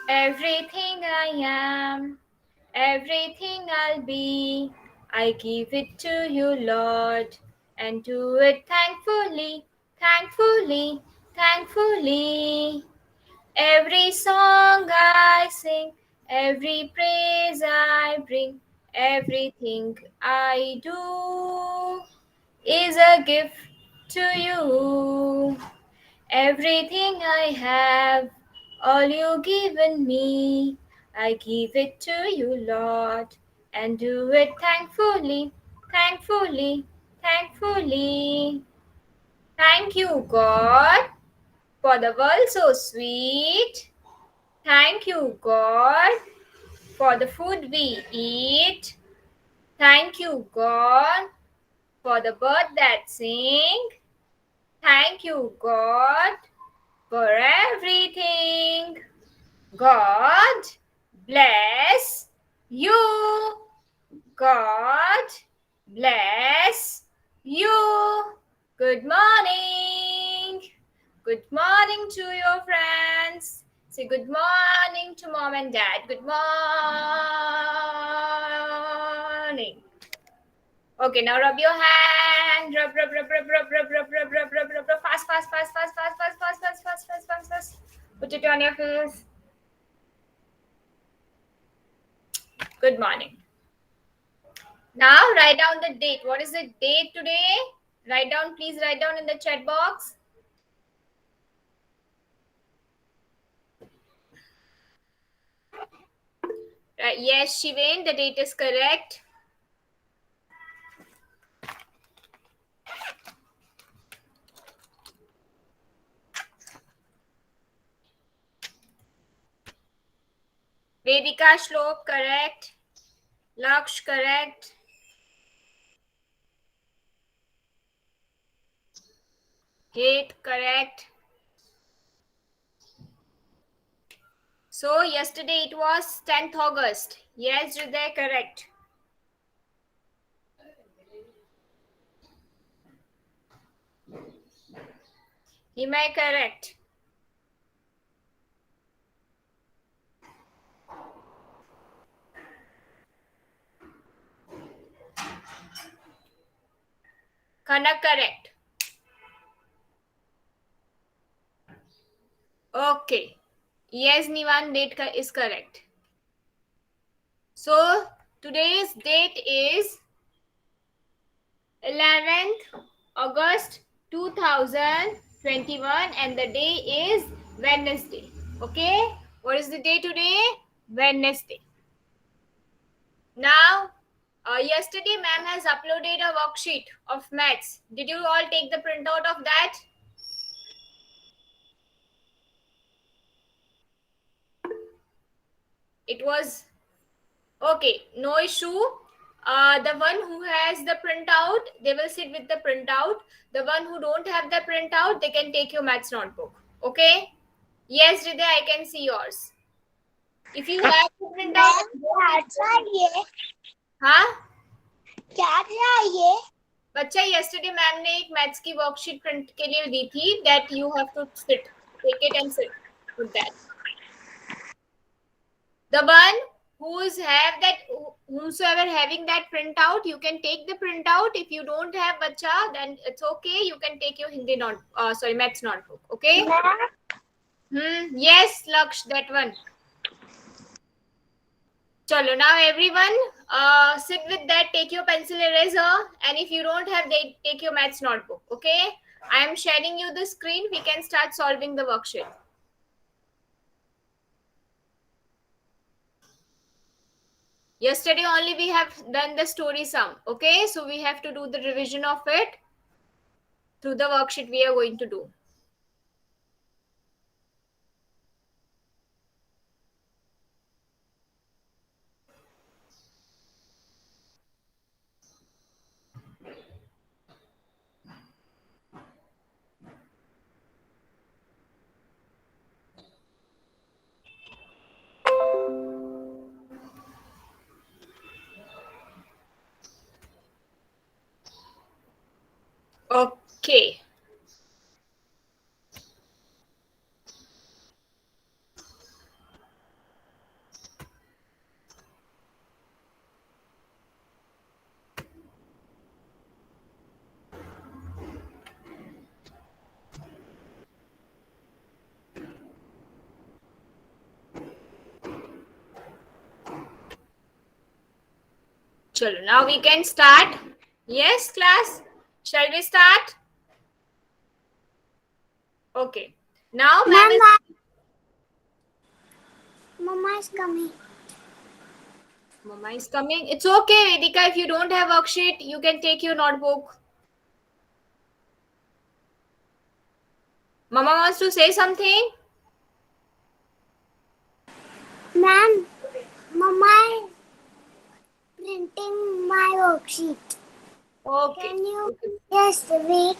Everything I am, everything I'll be, I give it to you, Lord, and do it thankfully, thankfully, thankfully. Every song I sing, every praise I bring, everything I do is a gift to you. Everything I have, all you given me, I give it to you, Lord, and do it thankfully, thankfully, thankfully. Thank you, God, for the world so sweet. Thank you, God, for the food we eat. Thank you, God, for the bird that sing. Thank you, God, for everything. God bless you. God bless you. Good morning. Good morning to your friends. Say good morning to mom and dad. Good morning. Okay, now rub your hand. Rub, rub, rub, rub, rub, rub, rub, rub, rub, rub, rub, rub. Fast, fast, fast, fast, fast, fast, fast, fast, fast, fast, fast, fast. Put it on your face. Good morning. Now write down the date. What is the date today? Write down, please write down in the chat box. Yes, Shivain, the date is correct. Vedika Shlok, correct. Laksh, correct. Hate, correct. So yesterday it was 10th August. Yes, Hriday, correct. Himay, correct. Kanak, correct. Okay. Yes, Nivan, date is correct. So today's date is 11th August 2021 and the day is Wednesday. Okay, what is the day today? Wednesday. Now yesterday ma'am has uploaded a worksheet of maths. Did you all take the printout of that? It was okay, no issue. The one who has the printout, they will sit with the printout. The one who don't have the printout, they can take your maths notebook. Okay. Yes, Hriday, I can see yours. If you have the printout, हाँ क्या था ये? बच्चा yesterday ma'am ने एक maths की worksheet print के लिए दी थी that you have to sit, take it and sit with that. The one who's have that, whosoever having that printout, you can take the printout. If you don't have बच्चा, then it's okay. You can take your Hindi not, sorry, maths notebook. Okay. Yes, Laksh, that one. Chalo, now everyone sit with that, take your pencil eraser, and if you don't have, take your maths notebook. Okay, I am sharing you the screen. We can start solving the worksheet. Yesterday only we have done the story sum. Okay, so we have to do the revision of it through the worksheet we are going to do. Okay. Chalo, now we can start. Yes, class. Shall we start? Okay. Now, ma'am is. Mama is coming. Mama is coming. It's okay, Vedika. If you don't have worksheet, you can take your notebook. Mama wants to say something. Ma'am, Mama is printing my worksheet. Okay. Can you just wait?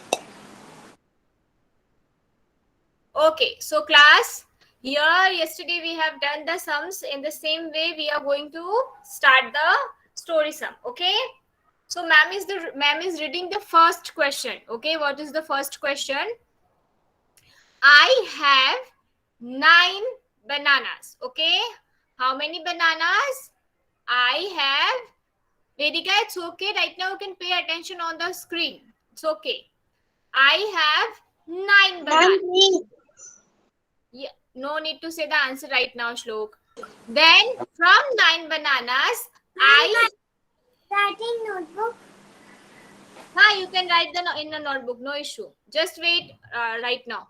Okay. So, class, here yesterday we have done the sums. In the same way, we are going to start the story sum. Okay. So, ma'am is reading the first question. Okay. What is the first question? I have 9 bananas. Okay. How many bananas? I have. Vedika, it's okay. Right now you can pay attention on the screen. It's okay. I have 9 bananas. Yeah, no need to say the answer right now, Shlok. Then from 9 bananas, I. Writing notebook. You can write in a notebook. No issue. Just wait right now.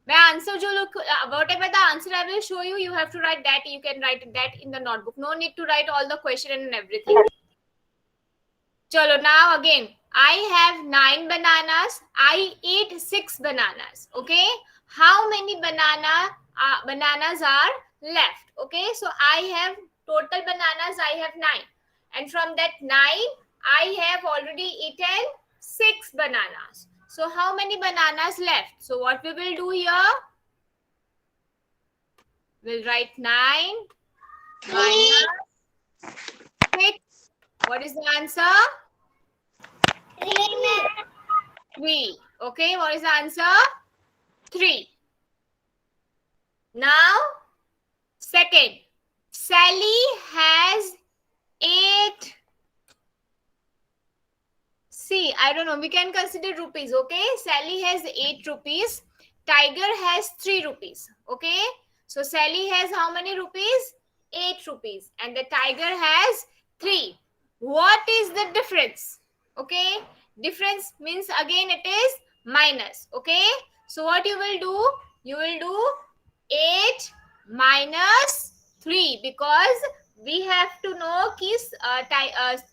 Whatever the answer I will show you, you have to write that. You can write that in the notebook. No need to write all the question and everything. Chalo, now again. I have 9 bananas. I ate 6 bananas. Okay. How many bananas are left? Okay. So I have total bananas. I have 9. And from that 9, I have already eaten 6 bananas. So how many bananas left? So what we will do here? We'll write 9 minus 6. What is the answer? 3. Okay, what is the answer? 3. Now, second, Sally has 8. See, I don't know. We can consider rupees. Okay, Sally has 8 rupees. Tiger has 3 rupees. Okay, so Sally has how many rupees? 8 rupees. And the tiger has 3. What is the difference? Okay, difference means again it is minus. Okay, so what you will do? You will do 8 minus 3 because we have to know कि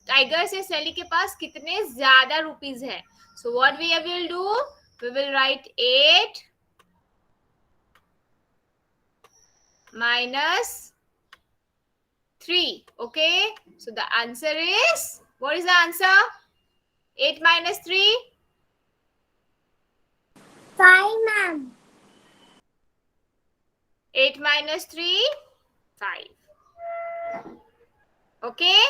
tiger से सैली के पास कितने ज्यादा rupees है. So what we will do? We will write 8 minus 3. Okay, so the answer is, what is the answer? 8 minus 3? 5, ma'am. 8 minus 3? 5. Okay,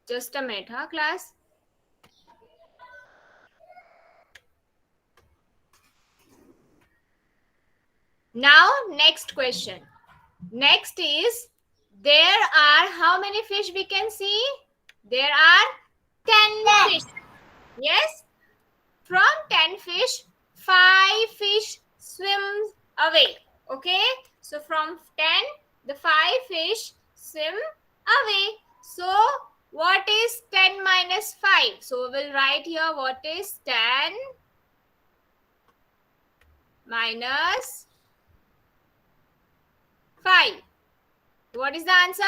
just a minute, class. Now, next question. Next is, there are how many fish we can see? There are 10 fish. Yes? From 10 fish, 5 fish swim away. Okay? So, from 10, the 5 fish swim away. So, what is 10 minus 5? So, we will write here what is 10 minus 5. What is the answer?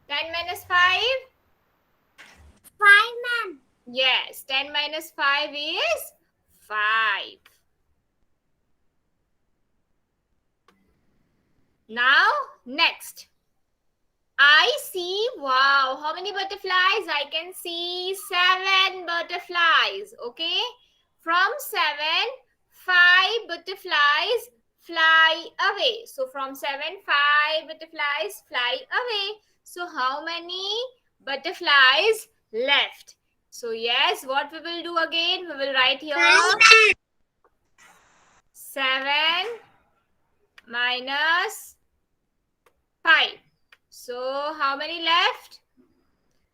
10 minus 5? 5, ma'am. Yes, 10 minus 5 is 5. Now, next. I see, wow, how many butterflies? I can see 7 butterflies. Okay, from 7, 5 butterflies fly away. So, from 7, 5 butterflies fly away. So, how many butterflies left? So, yes, what we will do again? We will write here 7 minus 5. So, how many left?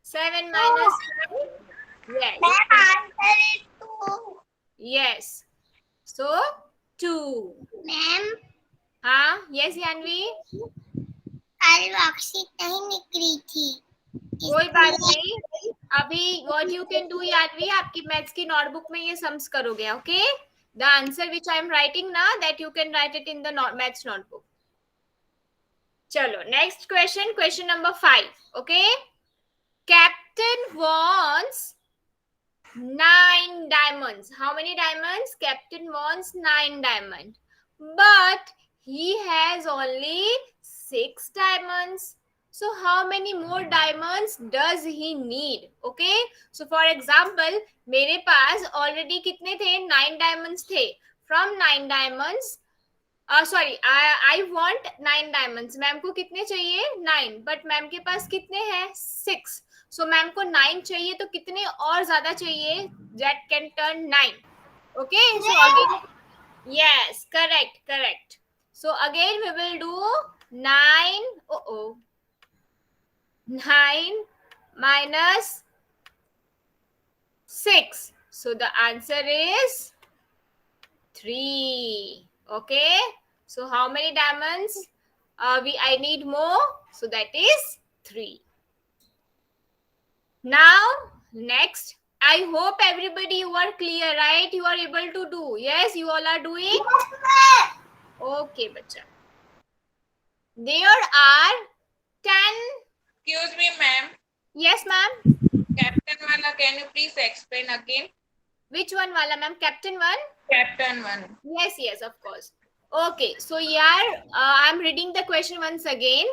7 minus 5. Yes. Answer is 2. Yes. So, 2. Ma'am, Yes, Yanvi? कल worksheet नहीं निकली थी। कोई बात नहीं, अभी what you can do Yanvi, आपकी maths की नोटबुक में ये सम्स करोगे. Okay, the answer which I am writing ना, that you can write it in the maths notebook. चलो next question, question number 5. Okay, captain wants 9 diamonds. How many diamonds? Captain wants 9 diamonds, but he has only 6 diamonds. So how many more diamonds does he need? Okay, so for example, मेरे पास already कितने थे? 9 diamonds थे. From 9 diamonds, sorry, I want 9 diamonds. Ma'am को कितने चाहिए? 9. But ma'am के पास कितने हैं? 6. So मैम को 9 चाहिए, तो कितने और ज्यादा चाहिए? That can turn 9. Okay, so again, yes, correct. So again we will do 9. 9 minus 6. So the answer is 3. Okay, so how many diamonds I need more? So that is 3. Now next, I hope everybody you are clear, right? You are able to do. Yes, you all are doing. Okay, bacha. There are 10. Excuse me, ma'am. Yes, ma'am. Captain wala, can you please explain again? Which one wala, ma'am? Captain one? Captain one. Yes, of course. Okay, so here I'm reading the question once again.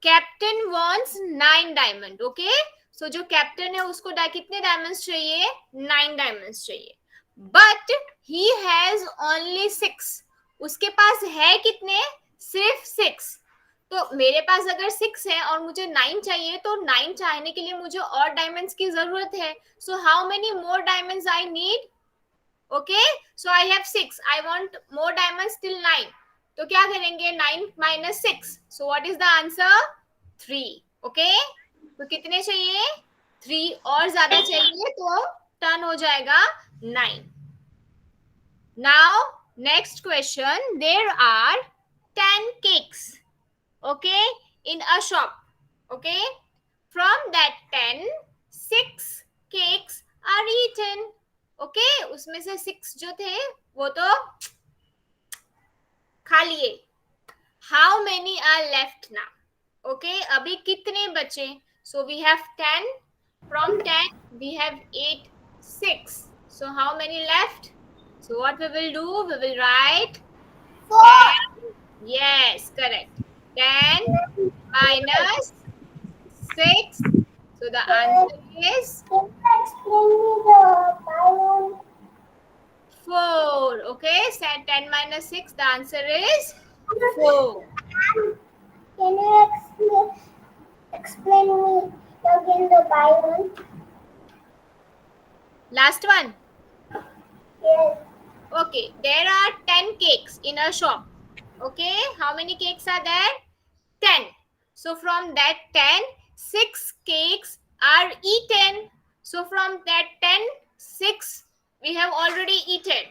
Captain wants 9 diamond. Okay, so जो captain है उसको कितने diamonds चाहिए? 9 diamonds चाहिए. But he has only 6. उसके पास है कितने? सिर्फ 6. तो मेरे पास अगर 6 है और मुझे 9 चाहिए, तो 9 चाहने के लिए मुझे और diamonds की जरूरत है. So how many more diamonds I need? Okay, so I have 6. I want more diamonds till 9. तो क्या करेंगे? 9 minus 6. So what is the answer? 3. Okay, तो कितने चाहिए? 3 और ज्यादा चाहिए, तो टर्न हो जाएगा 9. Now next question, there are 10 cakes. Okay, in a shop. Okay, from that 10, 6 cakes are eaten. Okay, उसमें से 6 जो थे वो तो खा लिए. How many are left now? Okay, अभी कितने बचे? So we have 10. From 10 we have 8, 6. So how many left? So what we will do, we will write 10. Yes, correct. 10 minus 6. So the answer is 4. Okay, set 10 minus 6. The answer is 4. Can you explain me again the Bible? Last one. Yes. Okay, there are 10 cakes in a shop. Okay, how many cakes are there? 10. So from that 10, 6 cakes are eaten. So from that 10, 6 we have already eaten.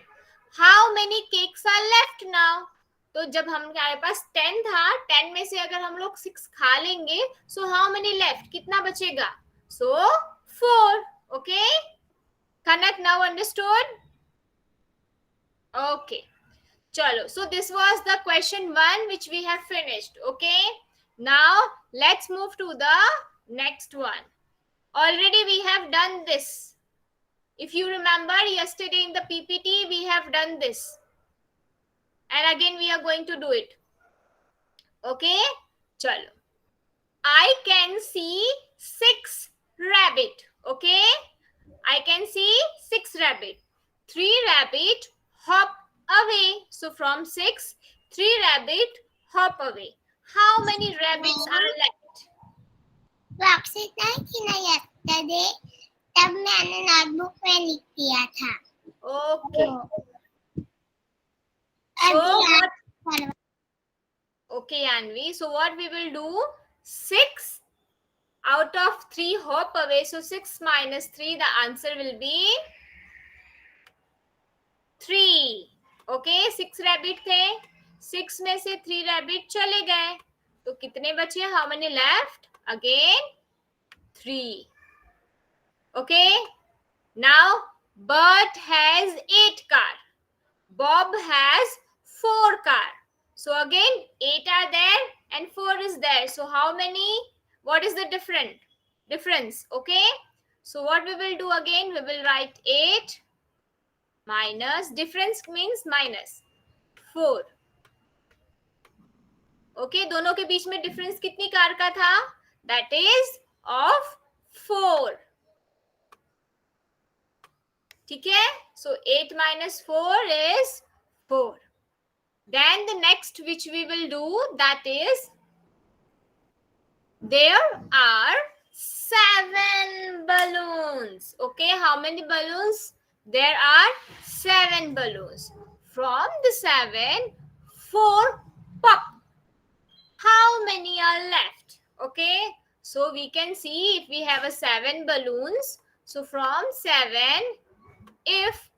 How many cakes are left now? तो जब हमारे पास 10 था, 10 में से अगर हम लोग 6 खा लेंगे, so how many left? कितना बचेगा? So 4. Okay, Kanak, now understood? Okay, chalo. So this was the question 1 which we have finished. Okay, now let's move to the next one. Already we have done this. If you remember, yesterday in the PPT we have done this, and again we are going to do it. Okay, chalo. I can see 6 rabbit. Okay, I can see 6 rabbit. 3 rabbit hop away. So from 6, 3 rabbit hop away. How many rabbits are left? Worksheet नहीं थी ना yesterday, तब मैंने notebook में लिख दिया था. Okay. Okay, Anvi. So what we will do? 6 out of 3 hop away. So 6 minus 3, the answer will be 3. Okay, 6 rabbit थे. 6 में से 3 rabbit चले गए. तो कितने बचे? How many left? Again 3. Okay. Now Bert has 8 car. Bob has 4 car. So again 8 are there and 4 is there. So how many? What is the difference? Okay. So what we will do again? We will write 8 minus, difference means minus 4. Okay. दोनों के बीच में difference कितनी car का था? That is of 4. ठीक है? So 8 minus 4 is 4. Then the next which we will do, that is, there are 7 balloons. Okay, how many balloons? There are 7 balloons. From the 7, 4 pop. How many are left? Okay, so we can see if we have a 7 balloons. So from 7, if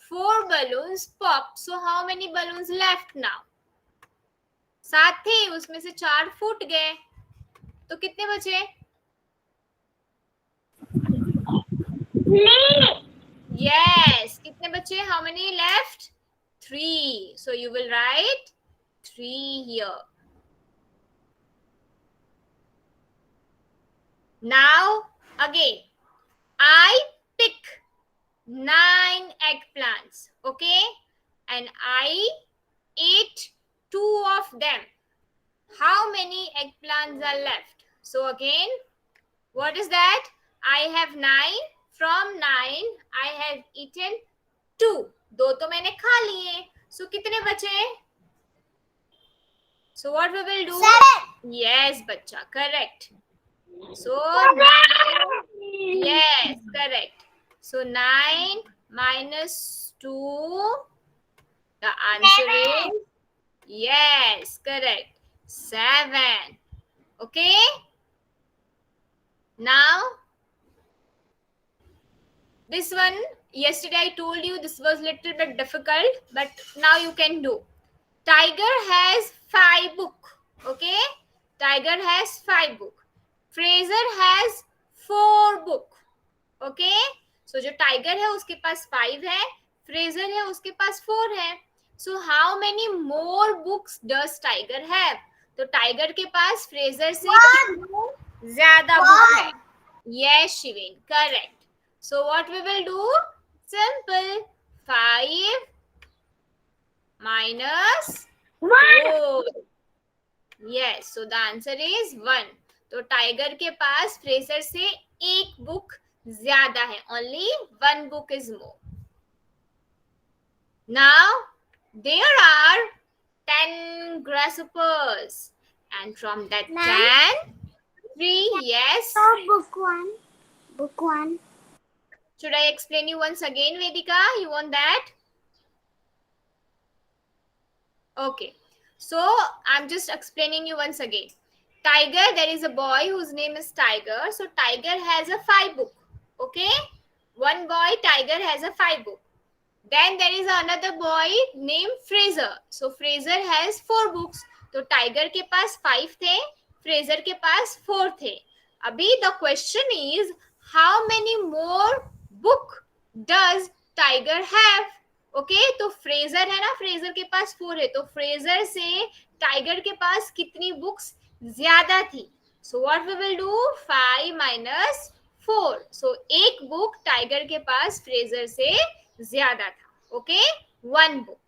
4 balloons pop, so how many balloons left now? 7 थे, उसमें से 4 फूट गए, तो कितने बचे? Yes, कितने बचे? How many left? 3. So you will write 3 here. Now again, I pick 9 eggplants, okay, and I ate 2 of them. How many eggplants are left? So again, what is that? I have 9. From 9, I have eaten 2. 2 तो मैंने खा लिए. So कितने बचे? So what we will do? 7. Yes, बच्चा, correct. So 9, yes, correct. So 9 minus 2, the answer is, yes, correct, 7. Okay. Now this one, yesterday I told you this was little bit difficult, but now you can do. Tiger has 5 book. Okay, Tiger has 5 book. Fraser has 4 book. Okay, so जो Tiger है उसके पास 5 है, Fraser है उसके पास 4 है. So how many more books does Tiger have? तो Tiger के पास Fraser से ज्यादा book है. Yes, Shivin, correct. So what we will do? Simple. 5 minus 4. Yes, so the answer is 1. तो टाइगर के पास फ्रेजर से 1 बुक ज्यादा है. Only 1 book is more. Now there are 10 grasshoppers, and from that 10, 3. Yes. Book 1. Book 1. Should I explain you once again, Vedika? You want that? Okay. So I'm just explaining you once again. Tiger, there is a boy whose name is Tiger. So Tiger has a 5 book. Okay. One boy, Tiger, has a 5 book. Then there is another boy named Fraser. So Fraser has 4 books. तो tiger के पास 5 थे, Fraser के पास 4 थे. अभी the question is how many more book does Tiger have? Okay, तो Fraser है ना, Fraser के पास 4 है, तो फ्रेजर से टाइगर के पास कितनी बुक्स ज्यादा थी? So what we will do? 5 minus 4. So 1 book Tiger के पास फ्रेजर से ज्यादा था. Okay, 1 book.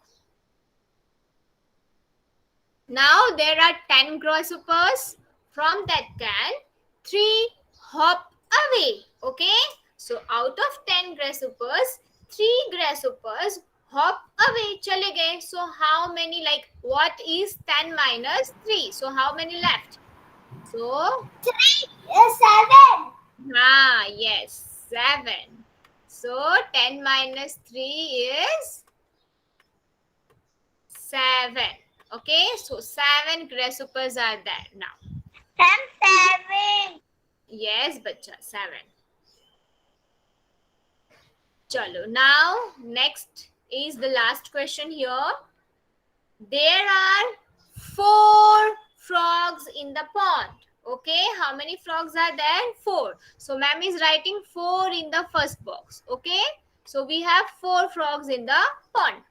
Now there are 10 grasshoppers. From that 10, 3 hop away. Okay, so out of 10 grasshoppers, 3 grasshoppers hop away, chale gaye. So how many, like, what is 10 minus 3? So how many left? So 3 is 7. Yes, 7. So 10 minus 3 is 7. Okay, so 7 grasshoppers are there now. 7. Yes, bacha, 7. Chalo, now next is the last question here. There are 4 frogs in the pond. Okay, how many frogs are there? 4. So ma'am is writing 4 in the first box. Okay, so we have 4 frogs in the pond.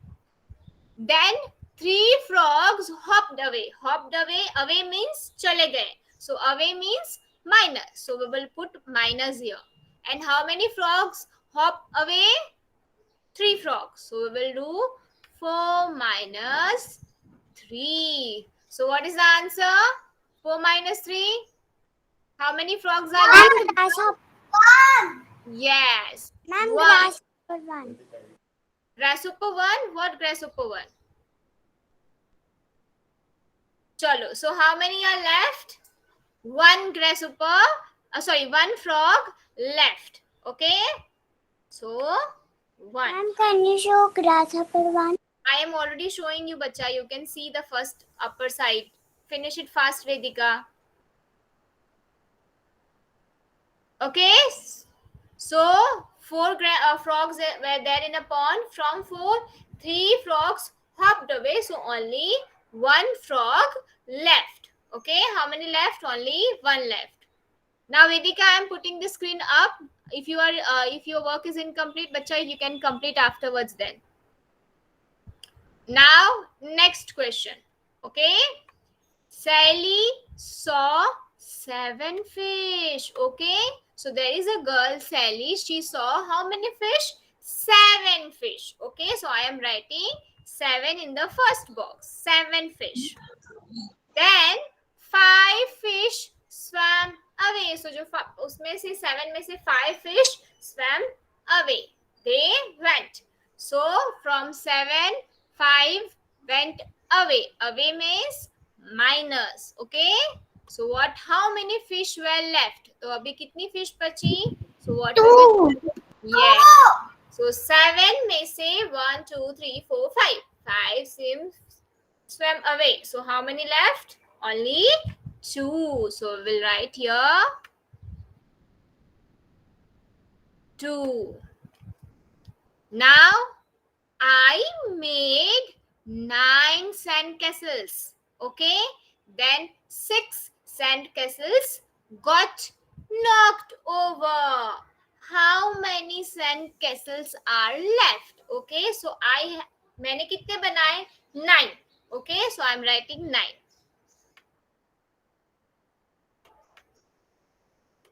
Then 3 frogs hopped away. Hopped away, away means chale gaye. So away means minus. So we will put minus here. And how many frogs hop away? 3 frogs. So we will do 4 minus 3. So what is the answer? 4 minus 3. How many frogs are there? Grasshopper. Yes. Ma'am, 1. grasshopper 1. Grasshopper 1. What grasshopper 1? Chalo. So how many are left? 1 grasshopper. One frog left. Okay. So 1. Ma'am, can you show grasshopper 1? I am already showing you, bacha. You can see the first upper side. Finish it fast, Vedika. Okay. So 4 frogs were there in a pond. From 4, 3 frogs hopped away. So only 1 frog left. Okay. How many left? Only 1 left. Now, Vedika, I am putting the screen up. If your work is incomplete, bacha, you can complete afterwards then. Now, next question. Okay. Sally saw 7 fish. Okay. So there is a girl, Sally. She saw how many fish? 7 fish. Okay. So I am writing 7 in the first box. 7 fish. Then 5 fish swam away. So जो उसमें से 7 में से 5 fish swam away. They went. So from 7, 5 went away. Away means minus. Okay. So how many fish were left? तो अभी कितनी fish बची? So what? 2. Yes. So 7 में से 1, 2, 3, 4, 5. 5 swam away. So how many left? Only 2. So we'll write here 2. Now I made 9 sandcastles. Okay. Then 6 sandcastles got knocked over. How many sandcastles are left? Okay. So मैंने कितने बनाए? 9. Okay. So I'm writing 9.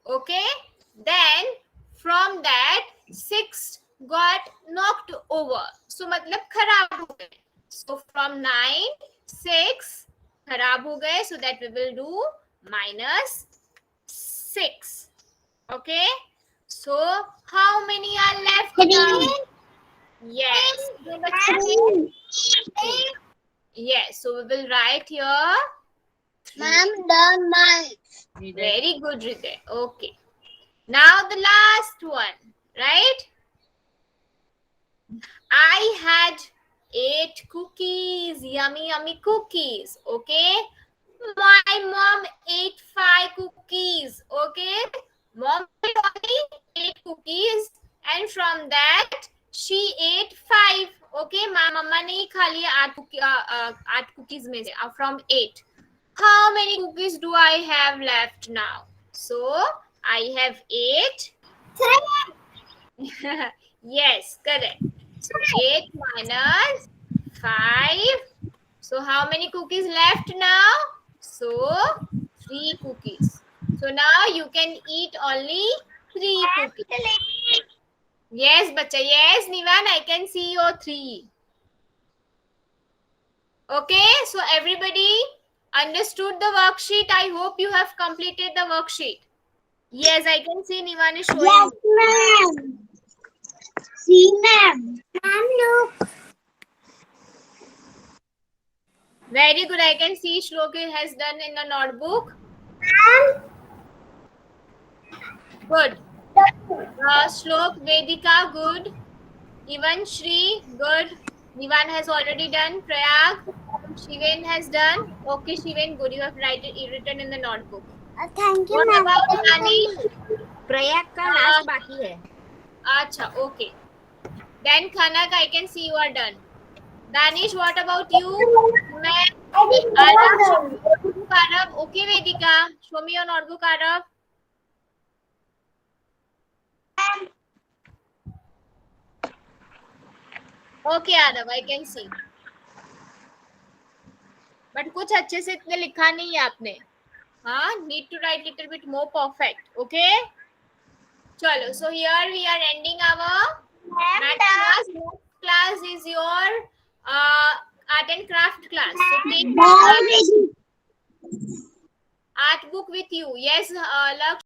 Okay. Then from that 6 got knocked over. So मतलब खराब हो गए. So from 9, 6 खराब हो गए. So that we will do minus 6. Okay. So how many are left now? Yes. Yes. So we will write here. Ma'am, done mine. Very good, Hriday. Okay. Now the last one, right? I had 8 cookies, yummy, yummy cookies. Okay. My mom ate 5 cookies. Okay. Mom ate only 8 cookies, and from that she ate 5. Okay. Mama ने खा लिया 8 cookies में से from 8. How many cookies do I have left now? So I have 8. Yes, correct. So 8 minus 5. So how many cookies left now? So 3 cookies. So now you can eat only 3 cookies. Yes, bacha. Yes, Nivan, I can see your 3. Okay, so everybody understood the worksheet. I hope you have completed the worksheet. Yes, I can see Nivan is showing. Yes, ma'am. See, ma'am. Ma'am, look. Very good. I can see Shlok has done in the notebook. Ma'am. Good. Shlok, Vedika, good. Even Shri, good. Nivan has already done. Prayag, Shiven has done. Okay, Shiven, good. You have written in the notebook. Thank you, What ma'am. about Danish? Prayag का last बाकी है. Acha, okay. Then Khanak, I can see you are done. Danish, what about you? मैं notebook, Arav. Okay, Vedika. Show me your notebook, Arav. Okay, Arav, I can see. But कुछ अच्छे से इतने लिखा नहीं है आपने. हाँ, need to write little bit more perfect. Okay. चलो. So here we are ending our math class. Next class is your art and craft class. So take art book with you. Yes, Laksh.